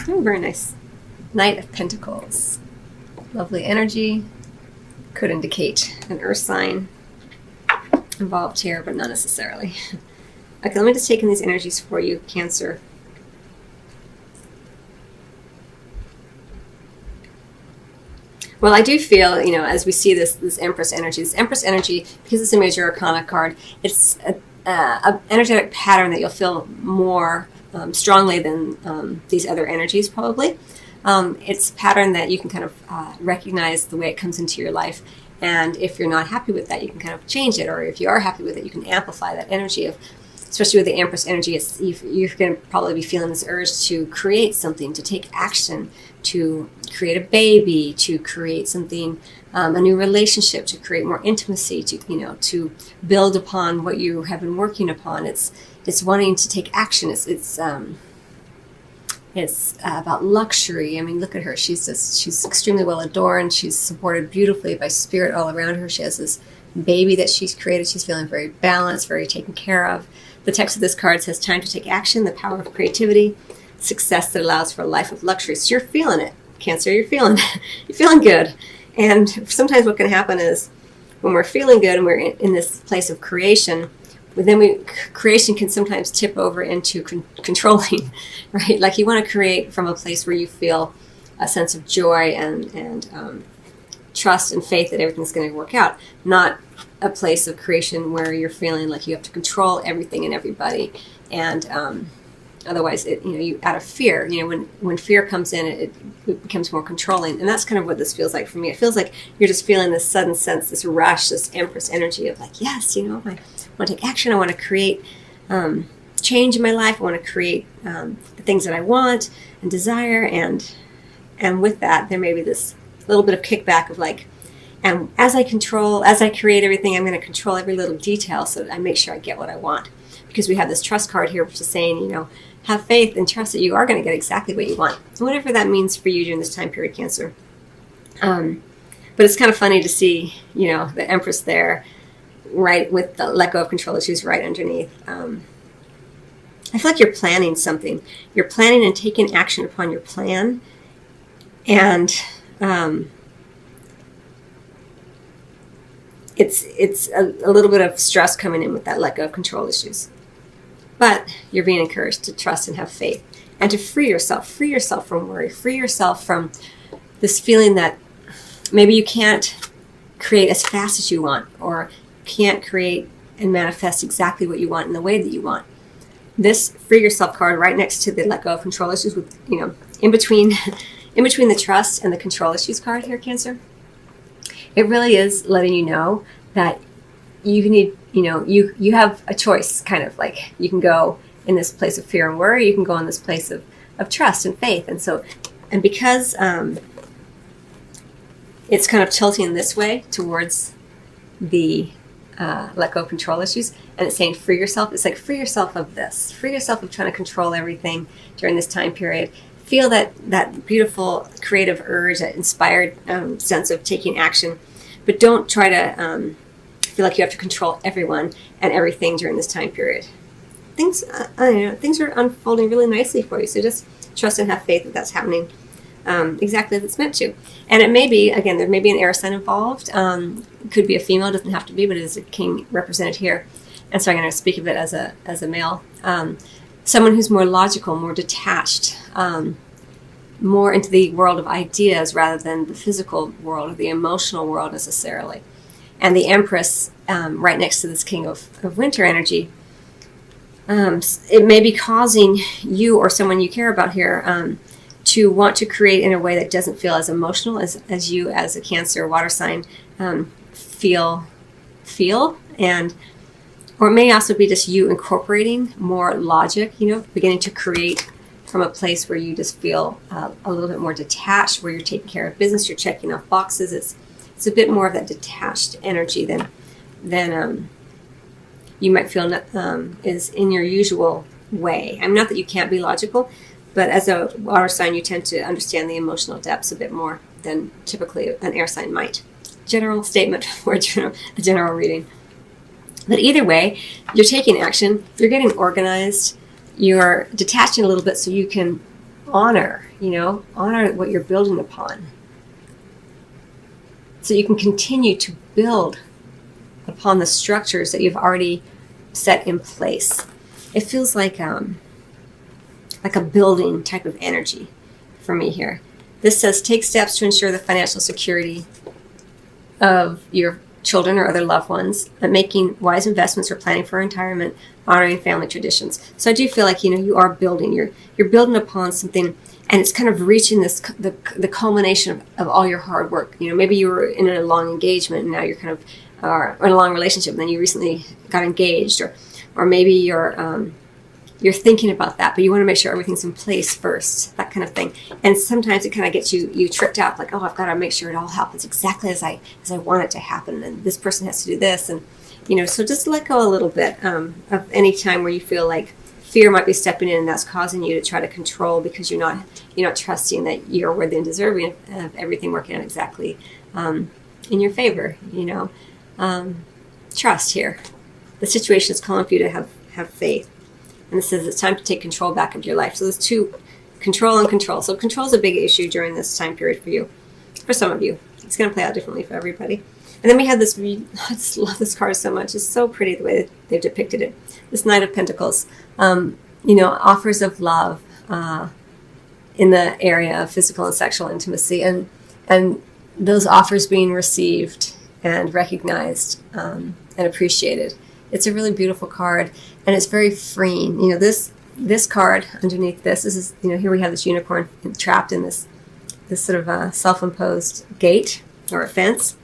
Oh, very nice. Knight of Pentacles. Lovely energy. Could indicate an earth sign involved here, but not necessarily. Okay, let me just take in these energies for you, Cancer. Well, I do feel, as we see this Empress energy, because it's a major arcana card, it's an energetic pattern that you'll feel more strongly than these other energies probably. It's a pattern that you can kind of recognize the way it comes into your life. And if you're not happy with that, you can kind of change it. Or if you are happy with it, you can amplify that energy of, especially with the Empress energy, you're going to probably be feeling this urge to create something, to take action, to create a baby, to create something, a new relationship, to create more intimacy, to build upon what you have been working upon. It's wanting to take action. It's about luxury. I mean, look at her. She's extremely well adorned. She's supported beautifully by spirit all around her. She has this baby that she's created. She's feeling very balanced, very taken care of. The text of this card says, time to take action, the power of creativity, success that allows for a life of luxury. So you're feeling it, Cancer. You're feeling good. And sometimes what can happen is when we're feeling good and we're in this place of creation, creation can sometimes tip over into controlling, right? Like you want to create from a place where you feel a sense of joy and trust and faith that everything's going to work out, not a place of creation where you're feeling like you have to control everything and everybody. And otherwise, you out of fear, when fear comes in, it becomes more controlling. And that's kind of what this feels like for me. It feels like you're just feeling this sudden sense, this rush, this Empress energy of like, yes, I want to take action. I want to create change in my life. I want to create the things that I want and desire. And with that, there may be this little bit of kickback of like, and as I create everything, I'm going to control every little detail so that I make sure I get what I want. Because we have this trust card here, which is saying, have faith and trust that you are going to get exactly what you want. And whatever that means for you during this time period, Cancer. But it's kind of funny to see, the Empress there, right, with the let go of control issues right underneath. I feel like you're planning something. You're planning and taking action upon your plan. And it's a little bit of stress coming in with that let go of control issues. But you're being encouraged to trust and have faith and to free yourself from worry, free yourself from this feeling that maybe you can't create as fast as you want or can't create and manifest exactly what you want in the way that you want. This free yourself card right next to the let go of control issues with, in between the trust and the control issues card here, Cancer. It really is letting you know that you need, you have a choice, kind of like you can go in this place of fear and worry, you can go in this place of trust and faith. And because it's kind of tilting this way towards the let go of control issues, and it's saying free yourself, it's like free yourself of this, free yourself of trying to control everything during this time period. Feel that beautiful creative urge, that inspired sense of taking action, but don't try to feel like you have to control everyone and everything during this time period. Things are unfolding really nicely for you, so just trust and have faith that that's happening exactly as it's meant to. And it may be, again, there may be an air sign involved. It could be a female, doesn't have to be, but it is a king represented here. And so I'm going to speak of it as a male. Someone who's more logical, more detached, more into the world of ideas rather than the physical world or the emotional world necessarily. And the Empress, right next to this King of Winter energy, it may be causing you or someone you care about here to want to create in a way that doesn't feel as emotional as you as a Cancer water sign feel. And or it may also be just you incorporating more logic, beginning to create from a place where you just feel a little bit more detached, where you're taking care of business, you're checking off boxes. It's a bit more of that detached energy than you might feel is in your usual way. I'm not that you can't be logical, but as a water sign, you tend to understand the emotional depths a bit more than typically an air sign might. General statement for a general reading. But either way, you're taking action, you're getting organized, you're detaching a little bit so you can honor, honor what you're building upon. So you can continue to build upon the structures that you've already set in place. It feels like a building type of energy for me here. This says, take steps to ensure the financial security of your children or other loved ones, and making wise investments or planning for retirement, honoring family traditions. So I do feel like, you are building. You're building upon something, and it's kind of reaching the culmination of all your hard work. Maybe you were in a long engagement, and now you're kind of in a long relationship, and then you recently got engaged, or maybe you're thinking about that, but you want to make sure everything's in place first, that kind of thing. And sometimes it kind of gets you tripped out, like, oh, I've got to make sure it all happens exactly as I want it to happen, and this person has to do this, and so just let go a little bit of any time where you feel like fear might be stepping in, and that's causing you to try to control because you're not trusting that you're worthy and deserving of everything working out exactly in your favor. Trust here. The situation is calling for you to have faith. And this says it's time to take control back of your life. So there's two, control and control. So control is a big issue during this time period for you. For some of you. It's going to play out differently for everybody. And then we have this, I just love this card so much. It's so pretty the way that they've depicted it. This Knight of Pentacles. Offers of love in the area of physical and sexual intimacy. And those offers being received and recognized and appreciated. It's a really beautiful card, and it's very freeing. This card underneath this is here we have this unicorn trapped in this sort of self-imposed gate or a fence,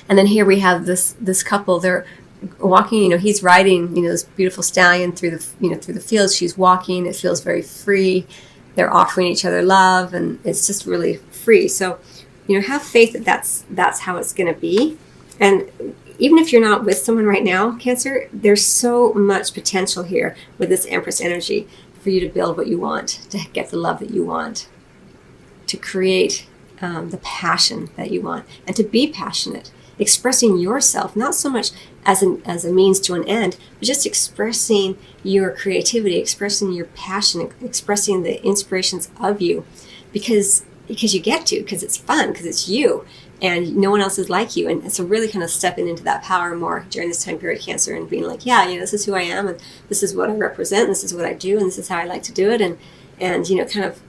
and then here we have this couple. They're walking. He's riding this beautiful stallion through the fields. She's walking. It feels very free. They're offering each other love, and it's just really free. So have faith that that's how it's going to be, and even if you're not with someone right now, Cancer, there's so much potential here with this Empress energy for you to build what you want, to get the love that you want, to create the passion that you want, and to be passionate, expressing yourself, not so much as a means to an end, but just expressing your creativity, expressing your passion, expressing the inspirations of you, because you get to, because it's fun, because it's you. And no one else is like you. And so really kind of stepping into that power more during this time period, Cancer, and being like, yeah, this is who I am, and this is what I represent, and this is what I do, and this is how I like to do it. And kind of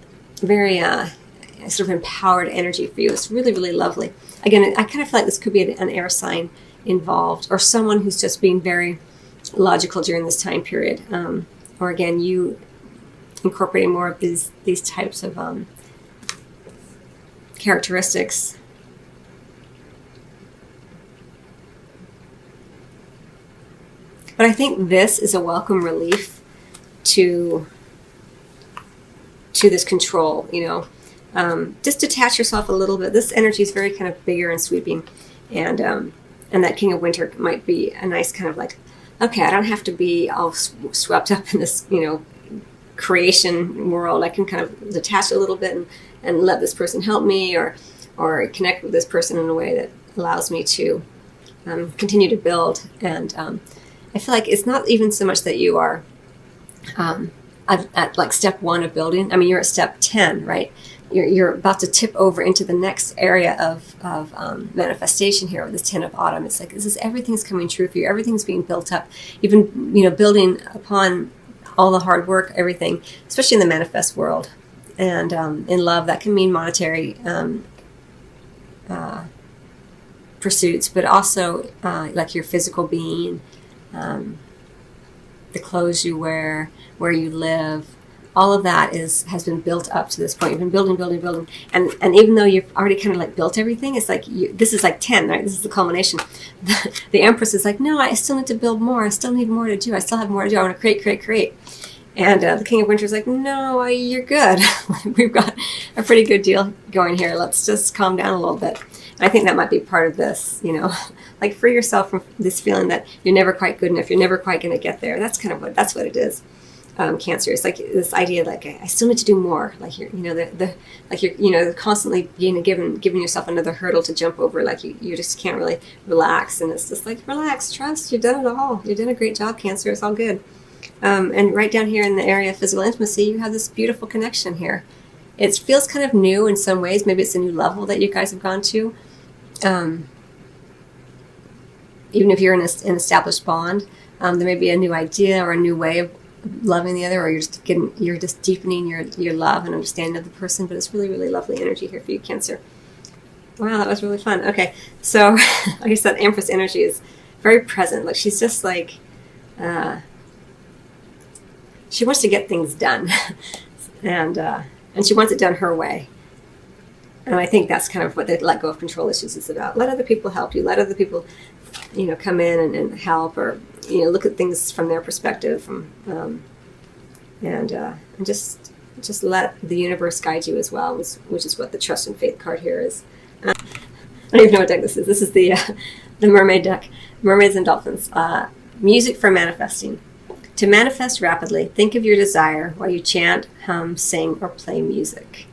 very sort of empowered energy for you. It's really, really lovely. Again, I kind of feel like this could be an air sign involved, or someone who's just being very logical during this time period. Or again, you incorporating more of these types of characteristics. But I think this is a welcome relief to this control, just detach yourself a little bit. This energy is very kind of bigger and sweeping, and that King of Winter might be a nice kind of like, okay, I don't have to be all swept up in this, creation world. I can kind of detach a little bit and let this person help me, or connect with this person in a way that allows me to continue to build. And I feel like it's not even so much that you are at like step 1 of building. I mean, you're at step 10, right? You're about to tip over into the next area of manifestation here with this 10 of Autumn. It's like everything's coming true for you. Everything's being built up. You've been building upon all the hard work, everything, especially in the manifest world. And in love, that can mean monetary pursuits, but also like your physical being, the clothes you wear, where you live, all of that has been built up to this point. You've been building, and even though you've already kind of like built everything, it's like this is like 10, right? This is the culmination. The Empress is like, no, I still need to build more. I still need more to do. I still have more to do. I want to create. And the King of Winter is like, no, you're good. We've got a pretty good deal going here. Let's just calm down a little bit. And I think that might be part of this, like free yourself from this feeling that you're never quite good enough. You're never quite going to get there. That's kind of that's what it is. Cancer. It's like this idea, like I still need to do more. Like you're constantly giving yourself another hurdle to jump over. Like you just can't really relax. And it's just like, relax, trust. You've done it all. You've done a great job, Cancer. It's all good. And right down here in the area of physical intimacy, you have this beautiful connection here. It feels kind of new in some ways. Maybe it's a new level that you guys have gone to. Even if you're in an established bond, there may be a new idea or a new way of loving the other, or you're just deepening your love and understanding of the person. But it's really, really lovely energy here for you, Cancer. Wow, that was really fun. Okay, so like I said, Empress energy is very present. Like she's just like she wants to get things done, and she wants it done her way. And I think that's kind of what the let go of control issues is about. Let other people help you. Let other people, come in and help, or look at things from their perspective, and just let the universe guide you as well, which is what the trust and faith card here is. I don't even know what deck this is. This is the mermaid deck, mermaids and dolphins. Music for manifesting. To manifest rapidly, think of your desire while you chant, hum, sing, or play music.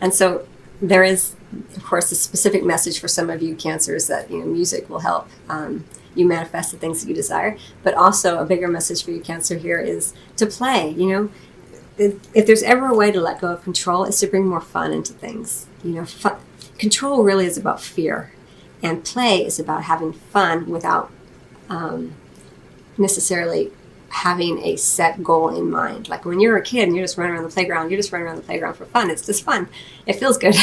And so there is, of course, a specific message for some of you Cancers that music will help you manifest the things that you desire. But also a bigger message for you Cancer here is to play. If there's ever a way to let go of control, it's to bring more fun into things. Control really is about fear, and play is about having fun without necessarily having a set goal in mind. Like when you're a kid and you're just running around the playground, for fun. It's just fun. It feels good.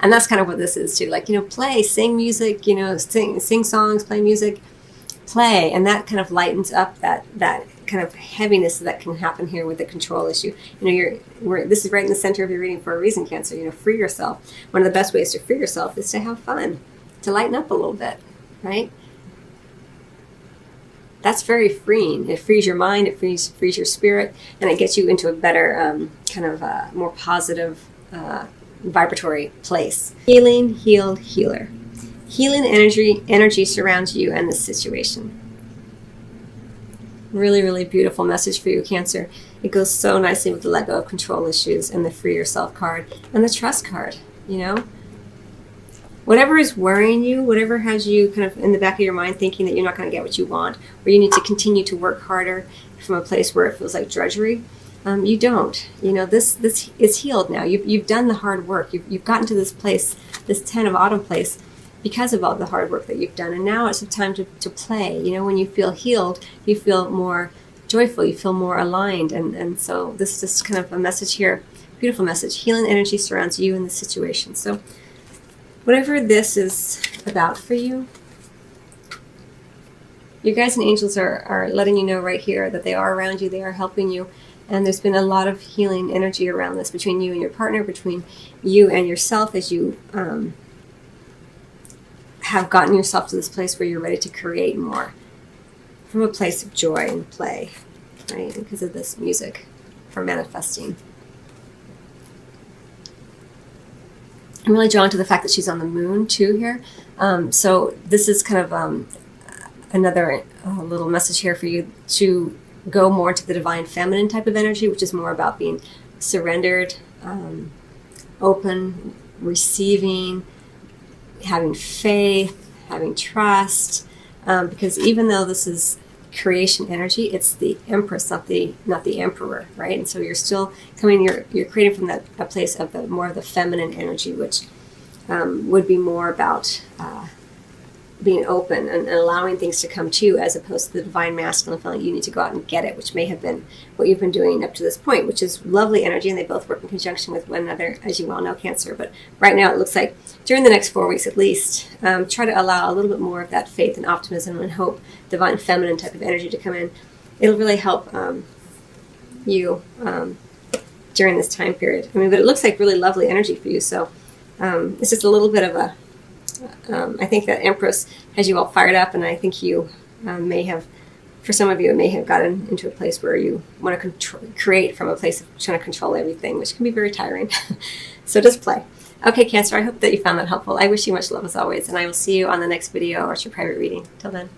And that's kind of what this is too. Like, play, sing music, sing songs, play music, play. And that kind of lightens up that kind of heaviness that can happen here with the control issue. This is right in the center of your reading for a reason, Cancer. Free yourself. One of the best ways to free yourself is to have fun, to lighten up a little bit, right? That's very freeing. It frees your mind, it frees your spirit, and it gets you into a better, more positive, vibratory place. Healing, healed, healer. Healing energy surrounds you and the situation. Really, really beautiful message for you, Cancer. It goes so nicely with the let go of control issues and the free yourself card and the trust card, Whatever is worrying you, whatever has you kind of in the back of your mind thinking that you're not going to get what you want, or you need to continue to work harder from a place where it feels like drudgery, you don't. This is healed now. You've done the hard work. You've gotten to this place, this 10 of autumn place, because of all the hard work that you've done. And now it's a time to play. When you feel healed, you feel more joyful, you feel more aligned. And so this is just kind of a message here, beautiful message. Healing energy surrounds you in the situation. So whatever this is about for you, your guides and angels are letting you know right here that they are around you, they are helping you, and there's been a lot of healing energy around this between you and your partner, between you and yourself, as you have gotten yourself to this place where you're ready to create more from a place of joy and play, right? Because of this music for manifesting. I'm really drawn to the fact that she's on the moon too here. So this is kind of another little message here for you to go more to the divine feminine type of energy, which is more about being surrendered, open, receiving, having faith, having trust. Because even though this is creation energy, it's the empress, not the emperor, right? And so you're still coming, you're creating from a place of the more of the feminine energy, which would be more about being open and allowing things to come to you, as opposed to the divine masculine feeling you need to go out and get it, which may have been what you've been doing up to this point, which is lovely energy, and they both work in conjunction with one another, as you well know, Cancer. But right now it looks like during the next 4 weeks at least, try to allow a little bit more of that faith and optimism and hope, divine feminine type of energy to come in. It'll really help you during this time period. But it looks like really lovely energy for you. So it's just a little bit of I think that Empress has you all fired up, and I think you may have, for some of you, it may have gotten into a place where you want to create from a place of trying to control everything, which can be very tiring. So just play. Okay, Cancer, I hope that you found that helpful. I wish you much love as always, and I will see you on the next video or your private reading. Till then.